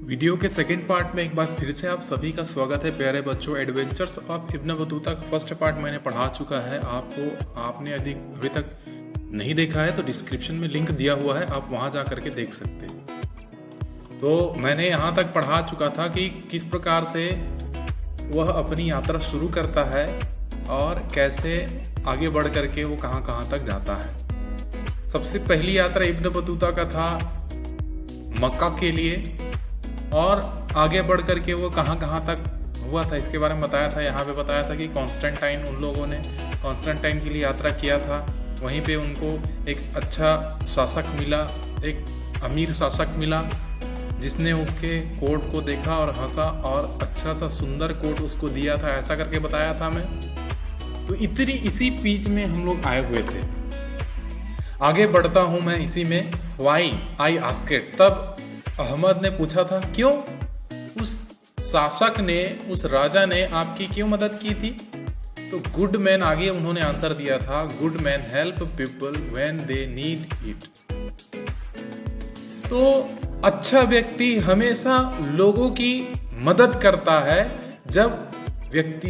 Video के second part में एक बार फिर से आप सभी का स्वागत है प्यारे बच्चों। एडवेंचर्स ऑफ इब्न बतूता का फर्स्ट पार्ट मैंने पढ़ा चुका है। आपने अभी तक नहीं देखा है तो डिस्क्रिप्शन में लिंक दिया हुआ है, आप वहां जा करके देख सकते हैं। तो मैंने यहाँ तक पढ़ा चुका था कि किस प्रकार से वह अपनी यात्रा शुरू करता है और कैसे आगे बढ़ करके वो कहाँ कहाँ तक जाता है। सबसे पहली यात्रा इब्न बतूता का था मक्का के लिए, और आगे बढ़ करके वो कहाँ कहाँ तक हुआ था इसके बारे में बताया था। यहाँ पे बताया था कि कॉन्स्टेंटाइन, उन लोगों ने कॉन्स्टेंटाइन के लिए यात्रा किया था। वहीं पे उनको एक अच्छा शासक मिला, एक अमीर शासक मिला, जिसने उसके कोट को देखा और हंसा और अच्छा सा सुंदर कोट उसको दिया था, ऐसा करके बताया था मैं। तो इसी बीच में हम लोग आए हुए थे। आगे बढ़ता हूं मैं इसी में। वाई आई आस्केड, तब अहमद ने पूछा था क्यों उस शासक ने, उस राजा ने आपकी क्यों मदद की थी। तो गुड मैन, आगे उन्होंने आंसर दिया था, good man help people when they need it. तो अच्छा व्यक्ति हमेशा लोगों की मदद करता है जब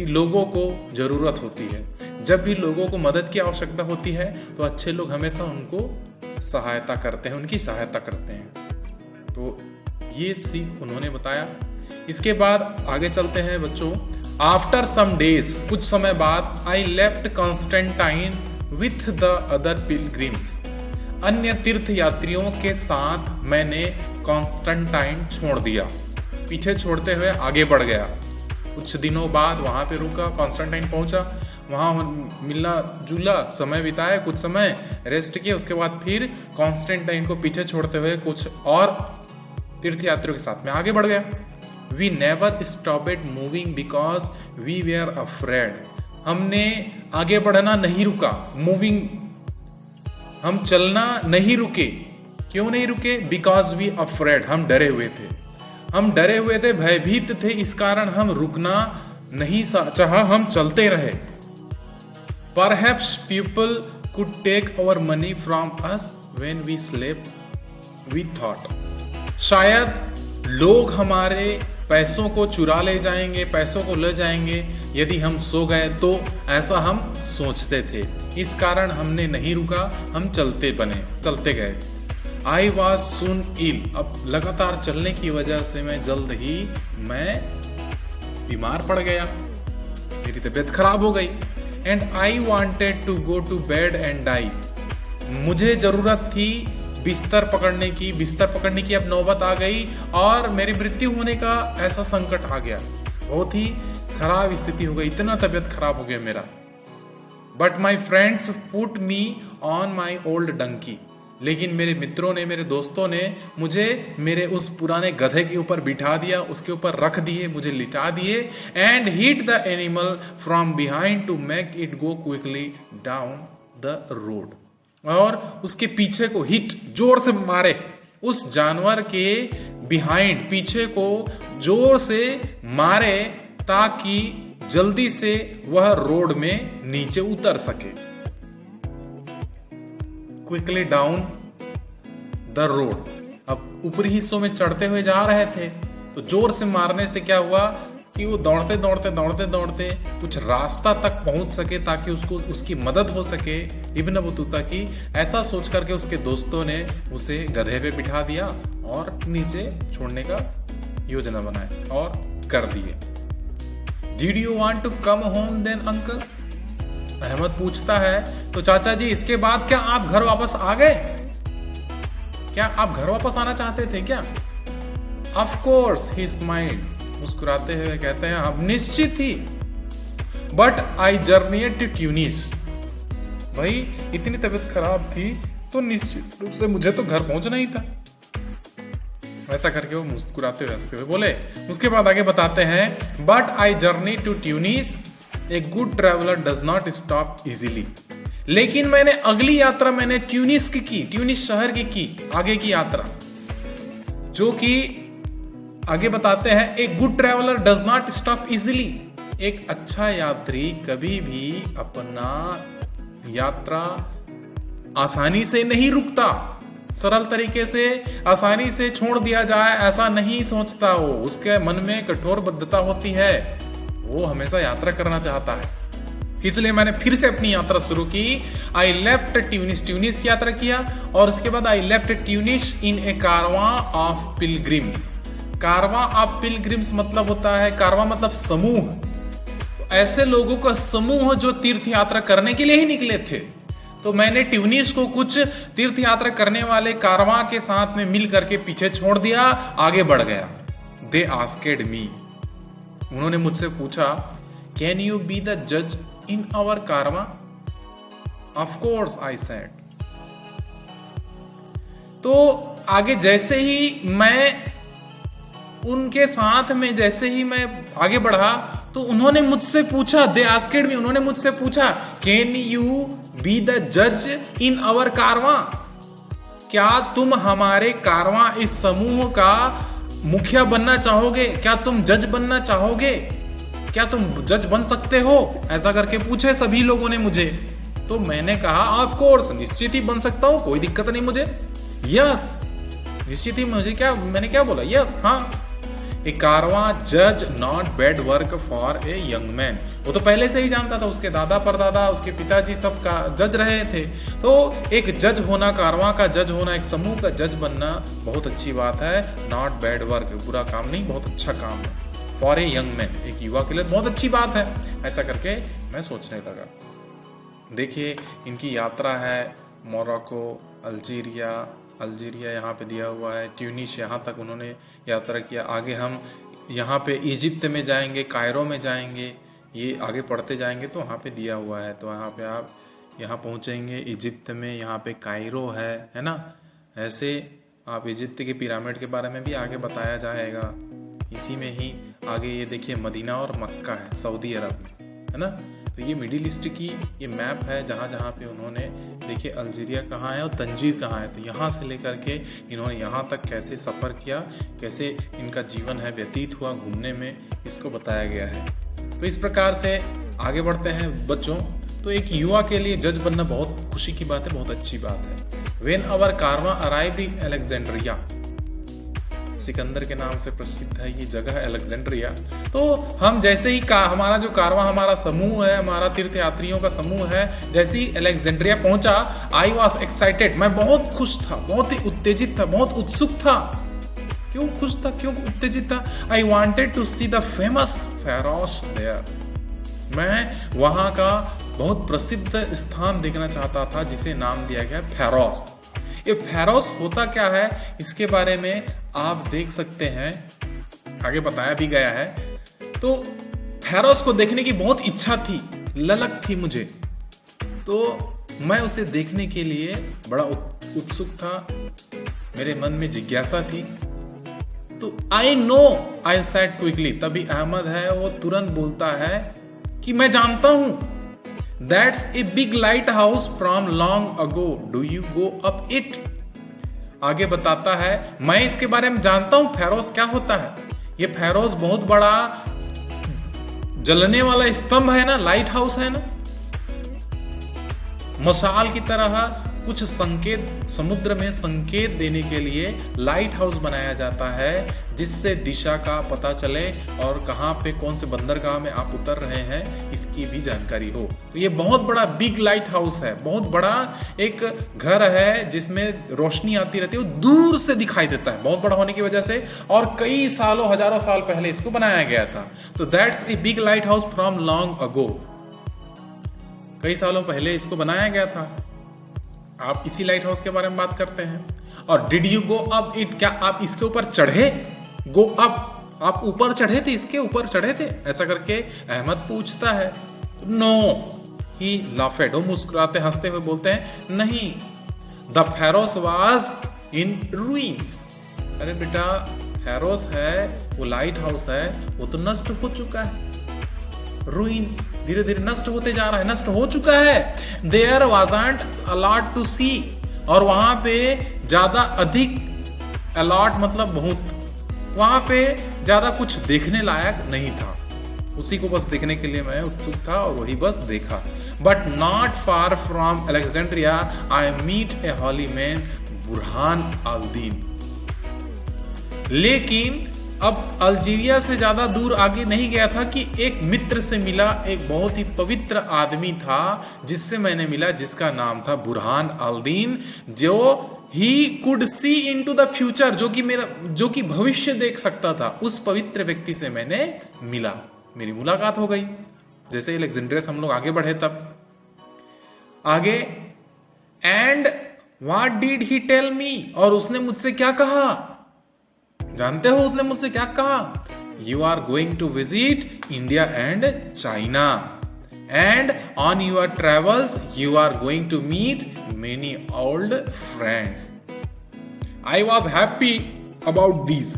लोगों को जरूरत होती है। जब भी लोगों को मदद की आवश्यकता होती है तो अच्छे लोग हमेशा उनको सहायता करते हैं, उनकी सहायता करते हैं। तो ये सीख उन्होंने बताया। इसके बाद आगे चलते हैं बच्चों। आफ्टर सम डेज, कुछ समय बाद, I left Constantine with the other pilgrims, अन्य तीर्थ यात्रियों के साथ मैंने कॉन्स्टेंटाइन छोड़ दिया, पीछे छोड़ते हुए आगे बढ़ गया। कुछ दिनों बाद वहां पे रुका, कॉन्स्टेंटाइन पहुंचा, वहां मिला जुला, समय बिताया, कुछ समय रेस्ट किया। उसके बाद फिर कॉन्स्टेंटाइन को पीछे छोड़ते हुए कुछ और तीर्थ यात्रियों के साथ में आगे बढ़ गया। We never stopped moving because we were afraid, हमने आगे बढ़ना नहीं रुका, मूविंग, हम चलना नहीं रुके। क्यों नहीं रुके? बिकॉज वी अफ्रेड, हम डरे हुए थे, हम डरे हुए थे, भयभीत थे, इस कारण हम रुकना नहीं चाहा, हम चलते रहे। Perhaps people could take our money from us when we slept, we thought, शायद लोग हमारे पैसों को चुरा ले जाएंगे, पैसों को ले जाएंगे यदि हम सो गए, तो ऐसा हम सोचते थे। इस कारण हमने नहीं रुका, हम चलते गए। आई वॉज सून इल, अब लगातार चलने की वजह से मैं जल्द ही बीमार पड़ गया, मेरी तबीयत खराब हो गई। And I wanted to go to bed and die, मुझे जरूरत थी बिस्तर पकड़ने की अब नौबत आ गई और मेरी मृत्यु होने का ऐसा संकट आ गया, बहुत ही खराब स्थिति हो गई, इतना तबीयत खराब हो गया मेरा। But my friends put me on my old donkey, लेकिन मेरे मित्रों ने, मेरे दोस्तों ने मुझे मेरे उस पुराने गधे के ऊपर बिठा दिया, उसके ऊपर रख दिए, मुझे लिटा दिए। And hit the animal from behind to make it go quickly down the road, और उसके पीछे को हिट, जोर से मारे, उस जानवर के बिहाइंड, पीछे को जोर से मारे ताकि जल्दी से वह रोड में नीचे उतर सके। क्विकली डाउन द रोड, अब ऊपरी हिस्सों में चढ़ते हुए जा रहे थे, तो जोर से मारने से क्या हुआ कि वो दौड़ते कुछ रास्ता तक पहुंच सके ताकि उसकी मदद हो सके इब्न बतूता की। ऐसा सोच करके उसके दोस्तों ने उसे गधे पे बिठा दिया और नीचे छोड़ने का योजना बनाए और कर दिए। Did you want to come home then uncle, Ahmad पूछता है, तो चाचा जी इसके बाद क्या आप घर वापस आ गए? क्या आप घर वापस आना चाहते थे क्या? ऑफ कोर्स, ही स्माइल्ड, मुस्कुराते हुए कहते हैं, अब निश्चित ही। But I journeyed to Tunis, भाई इतनी तबीयत खराब थी तो निश्चित रूप से मुझे तो घर पहुंचना ही था। ऐसा करके वो मुस्कुराते हुए हंसते हुए बोले। उसके बाद आगे बताते हैं, but I journey to Tunis, a good traveller does not stop easily, लेकिन मैंने अगली यात्रा मैंने ट्यूनिस की, ट्यूनिस शहर की आगे की यात्रा, जो कि आगे बताते हैं, ए good traveller does not stop easily, एक अच्छा यात्री कभी भी अपना यात्रा आसानी से नहीं रुकता। सरल तरीके से आसानी से छोड़ दिया जाए ऐसा नहीं सोचता वो, उसके मन में कठोर बद्धता होती है, वो हमेशा यात्रा करना चाहता है। इसलिए मैंने फिर से अपनी यात्रा शुरू की। आई लेफ्ट ट्यूनिस, ट्यूनिस की यात्रा किया और उसके बाद I left Tunis in A Karwaan of pilgrims. Karwaan of pilgrims मतलब होता है, कारवां मतलब समूह, ऐसे लोगों का समूह जो तीर्थ यात्रा करने के लिए ही निकले थे। तो मैंने ट्यूनिस को कुछ तीर्थ यात्रा करने वाले कारवां के साथ में मिल करके पीछे छोड़ दिया, आगे बढ़ गया। दे आस्क्ड मी, उन्होंने मुझसे पूछा, कैन यू बी द जज in our Karwaan? Of course I said. तो आगे जैसे ही मैं उनके साथ में जैसे ही मैं आगे बढ़ा तो उन्होंने मुझसे पूछा, दे आस्क्ड मी, उन्होंने मुझसे पूछा, कैन यू बी द जज इन आवर कारवां? क्या तुम हमारे कारवां इस समूह का मुखिया बनना चाहोगे? क्या तुम जज बनना चाहोगे? क्या तुम जज बन सकते हो? ऐसा करके पूछे सभी लोगों ने मुझे। तो मैंने कहा ऑफ कोर्स, निश्चित ही बन सकता हूं, कोई दिक्कत नहीं मुझे। यस, निश्चित ही मुझे, क्या मैंने क्या बोला? यस, हाँ। ए कारवां जज not bad work for a young man. वो तो पहले से ही जानता था, उसके दादा परदादा, उसके पिताजी सब का जज रहे थे। तो एक जज होना, कारवां का जज होना, एक समूह का जज बनना बहुत अच्छी बात है। नॉट बैड वर्क, बुरा काम नहीं, बहुत अच्छा काम है। फॉर ए यंग मैन, एक युवा के लिए बहुत अच्छी बात है। ऐसा करके मैं सोचने लगा। देखिए, इनकी यात्रा है मोरक्को, अल्जीरिया यहाँ पे दिया हुआ है, ट्यूनिस यहाँ तक उन्होंने यात्रा किया। आगे हम यहाँ पे इजिप्ट में जाएंगे, कायरो में जाएंगे, ये आगे पढ़ते जाएंगे तो वहाँ पे दिया हुआ है। तो यहाँ पे आप यहाँ पहुँचेंगे इजिप्ट में, यहाँ पे कायरो है ना। ऐसे आप इजिप्ट के पिरामिड के बारे में भी आगे बताया जाएगा। इसी में ही आगे ये देखिए मदीना और मक्का है सऊदी अरब में, है ना। तो ये मिडिल ईस्ट की ये मैप है, जहाँ जहाँ पे उन्होंने देखिए अल्जीरिया कहाँ है और तंजीर कहाँ है। तो यहाँ से लेकर के इन्होंने यहाँ तक कैसे सफ़र किया, कैसे इनका जीवन है व्यतीत हुआ घूमने में, इसको बताया गया है। तो इस प्रकार से आगे बढ़ते हैं बच्चों। तो एक युवा के लिए जज बनना बहुत खुशी की बात है, बहुत अच्छी बात है। When our Karwaan arrived in Alexandria, Sikandar के नाम से प्रसिद्ध है ये जगह अलेक्जेंड्रिया। तो हम जैसे ही हमारा जो कारवां, हमारा समूह है, हमारा तीर्थ यात्रियों का समूह है, जैसे ही अलेक्जेंड्रिया पहुंचा, आई वॉज एक्साइटेड, मैं बहुत खुश था, बहुत ही उत्तेजित था, बहुत उत्सुक था। क्यों खुश था, क्यों उत्तेजित था? I wanted to see the famous Pharos there, मैं वहां का बहुत प्रसिद्ध स्थान देखना चाहता था जिसे नाम दिया गया फेरोस। ये फेरोस होता क्या है, इसके बारे में आप देख सकते हैं, आगे बताया भी गया है। तो फेरोस को देखने की बहुत इच्छा थी, ललक थी मुझे, तो मैं उसे देखने के लिए बड़ा उत्सुक था, मेरे मन में जिज्ञासा थी। तो I know, I said quickly, तभी अहमद है वो तुरंत बोलता है कि मैं जानता हूं, that's a big light house from long ago, do you go up it? आगे बताता है, मैं इसके बारे में जानता हूं फेरोस क्या होता है। ये फेरोस बहुत बड़ा जलने वाला स्तंभ है ना, लाइट हाउस है ना, मशाल की तरह कुछ संकेत, समुद्र में संकेत देने के लिए लाइट हाउस बनाया जाता है, जिससे दिशा का पता चले और कहाँ पे कौन से बंदरगाह में आप उतर रहे हैं इसकी भी जानकारी हो। तो ये बहुत बड़ा बिग लाइट हाउस है, बहुत बड़ा एक घर है जिसमें रोशनी आती रहती है, वो दूर से दिखाई देता है बहुत बड़ा होने की वजह से, और कई सालों, हजारों साल पहले इसको बनाया गया था। तो that's a big light house from long ago, कई सालों पहले इसको बनाया गया था। आप इसी लाइट हाउस के बारे में बात करते हैं। और did you go up it, क्या आप इसके ऊपर चढ़े? गो अप, आप ऊपर चढ़े थे, इसके ऊपर चढ़े थे? ऐसा करके अहमद पूछता है। नो, ही लाफेड, वो मुस्कुराते हंसते हुए बोलते हैं, नहीं, the ferrous was in ruins. अरे बेटा, फेरोस है, वो लाइट हाउस है, वो तो नष्ट हो चुका है, रूइंस, धीरे धीरे नष्ट होते जा रहा है, नष्ट हो चुका है। There wasn't a lot to see, और वहां पे ज्यादा अधिक, अलॉट मतलब बहुत, वहां पे ज्यादा कुछ देखने लायक नहीं था। उसी को बस देखने के लिए मैं उत्सुक था और वही बस देखा। But not far from Alexandria I meet a holy man Burhan al Din. लेकिन अब अल्जीरिया से ज्यादा दूर आगे नहीं गया था कि एक मित्र से मिला, एक बहुत ही पवित्र आदमी था जिससे मैंने मिला, जिसका नाम था बुरहान अल-दीन, जो he could see into the future, जो कि भविष्य देख सकता था। उस पवित्र व्यक्ति से मैंने मिला, मेरी मुलाकात हो गई। जैसे अलेक्जेंड्रिया से हम लोग आगे बढ़े तब आगे, and what did he tell me, और उसने मुझसे क्या कहा, जानते हो उसने मुझसे क्या कहा? You are going to visit India and China, and on your travels you are going to meet many old friends. I was happy about this.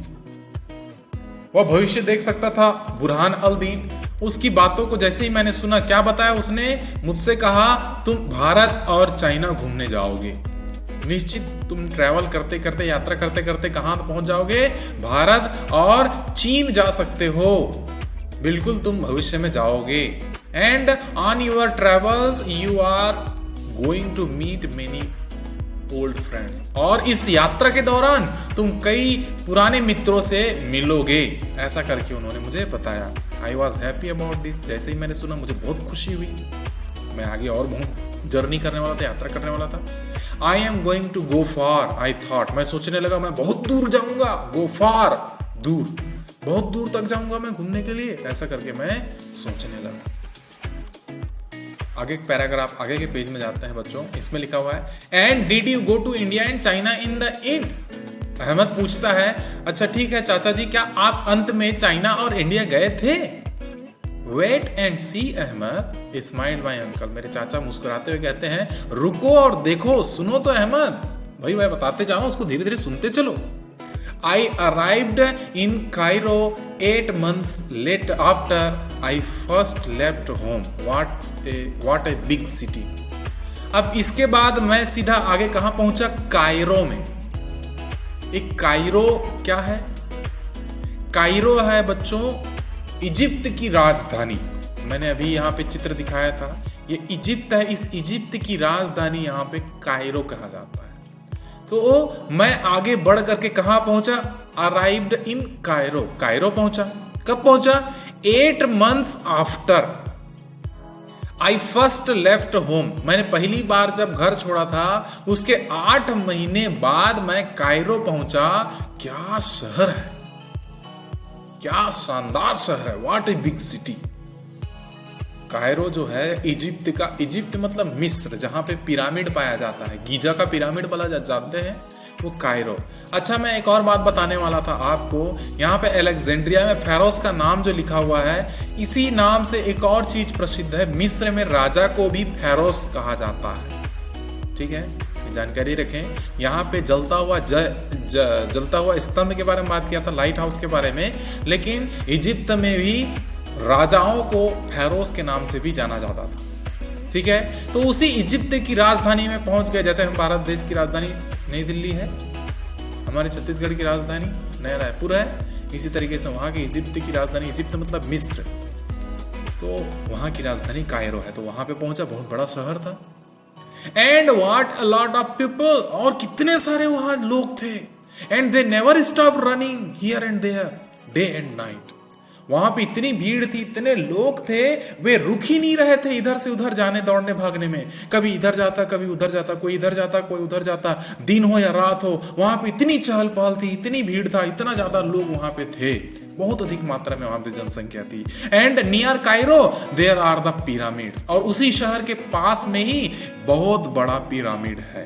वह भविष्य देख सकता था बुरहान अल-दीन। उसकी बातों को जैसे ही मैंने सुना, क्या बताया उसने? मुझसे कहा तुम भारत और चाइना घूमने जाओगे। निश्चित तुम ट्रैवल करते करते, यात्रा करते करते कहां पहुंच जाओगे? भारत और चीन जा सकते हो, बिल्कुल तुम भविष्य में जाओगे। And on your travels you are going to meet many old friends, और इस यात्रा के दौरान तुम कई पुराने मित्रों से मिलोगे। ऐसा करके उन्होंने मुझे बताया। आई वॉज हैप्पी अबाउट दिस। जैसे ही मैंने सुना मुझे बहुत खुशी हुई। मैं आगे और बहुत जर्नी करने वाला था, यात्रा करने वाला था। I am going to go far, I thought, मैं सोचने लगा मैं बहुत दूर जाऊंगा। गो फार, दूर, बहुत दूर तक जाऊंगा मैं घूमने के लिए। ऐसा करके मैं सोचने लगा। आगे एक पैराग्राफ, आगे के पेज में जाते हैं बच्चों। इसमें लिखा हुआ है, and did you go to India and China in the end? Ahmad पूछता है, अच्छा ठीक है चाचा जी, क्या आप अंत में चाइना और इंडिया गए थे? Wait and see Ahmad, smiled my uncle. मेरे चाचा मुस्कुराते हुए कहते हैं, रुको और देखो, सुनो तो अहमद। भाई मैं बताते जा रहा हूं, उसको धीरे धीरे सुनते चलो। I arrived in Cairo 8 months late after I first left home. What a big city. अब इसके बाद मैं सीधा आगे कहां पहुंचा? कायरो में। एक कायरो क्या है? कायरो है बच्चों इजिप्ट की राजधानी। मैंने अभी यहाँ पे चित्र दिखाया था, ये इजिप्ट है। इस इजिप्ट की राजधानी यहाँ पे कायरो कहा जाता है। तो मैं आगे बढ़ करके कहां पहुंचा? अराइव्ड इन कायरो, कायरो पहुंचा। कब पहुंचा? 8 months after I first left home. मैंने पहली बार जब घर छोड़ा था उसके 8 महीने बाद मैं कायरो पहुंचा। क्या शहर है, क्या शानदार शहर है। What a big city. Cairo जो है इजिप्ट का, इजिप्ट मतलब मिस्र, जहां पे पिरामिड पाया जाता है, गीजा का पिरामिड वाला जानते हैं, वो कायरो। अच्छा मैं एक और बात बताने वाला था आपको। यहाँ पे अलेक्जेंड्रिया में फेरोस का नाम जो लिखा हुआ है, इसी नाम से एक और चीज प्रसिद्ध है। मिस्र में राजा को भी फेरोस कहा जाता है। ठीक है, जानकारी रखें। यहाँ पे जलता हुआ स्तंभ के बारे में बात किया था, लाइट हाउस के बारे में। लेकिन इजिप्ट में भी राजाओं को फेरोस के नाम से भी जाना जाता था। ठीक है, तो उसी इजिप्ट की राजधानी में पहुंच गए। जैसे हम भारत देश की राजधानी नई दिल्ली है, हमारे छत्तीसगढ़ की राजधानी नया रायपुर है, इसी तरीके से वहां की इजिप्ट की राजधानी, इजिप्ट मतलब मिस्र, तो वहां की राजधानी कायरो है। तो वहां पे पहुंचा, बहुत बड़ा शहर था। And what a lot of people, और कितने सारे वहां लोग थे। And they never stop running here and their day and night. वहां पे इतनी भीड़ थी, इतने लोग थे, वे रुक ही नहीं रहे थे इधर से उधर जाने, दौड़ने भागने में। कभी इधर जाता, कभी उधर जाता, कोई इधर जाता, कोई उधर जाता, दिन हो या रात हो, वहां पे इतनी चहल पहल थी, इतनी भीड़ था, इतना ज्यादा लोग वहां पे थे, बहुत अधिक मात्रा में वहां पे जनसंख्या थी। And near Cairo there are the pyramids, और उसी शहर के पास में ही बहुत बड़ा पिरामिड है।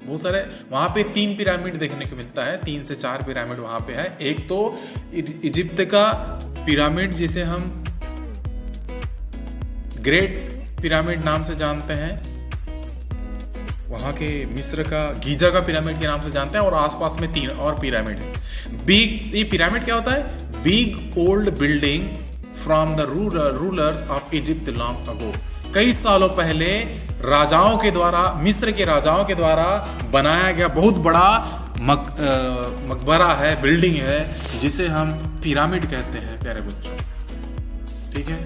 बहुत सारे वहां पे 3 पिरामिड देखने को मिलता है, 3 से 4 पिरामिड वहां पे है। एक तो इजिप्ट का पिरामिड जिसे हम ग्रेट पिरामिड नाम से जानते हैं, वहां के मिस्र का गीजा का पिरामिड के नाम से जानते हैं, और आसपास में 3 और पिरामिड है। बिग, ये पिरामिड क्या होता है? Big old building from the rulers of Egypt long ago. कई सालों पहले राजाओं के द्वारा, मिस्र के राजाओं के द्वारा बनाया गया बहुत बड़ा मकबरा है, बिल्डिंग है, जिसे हम पिरामिड कहते हैं प्यारे बच्चों। ठीक है,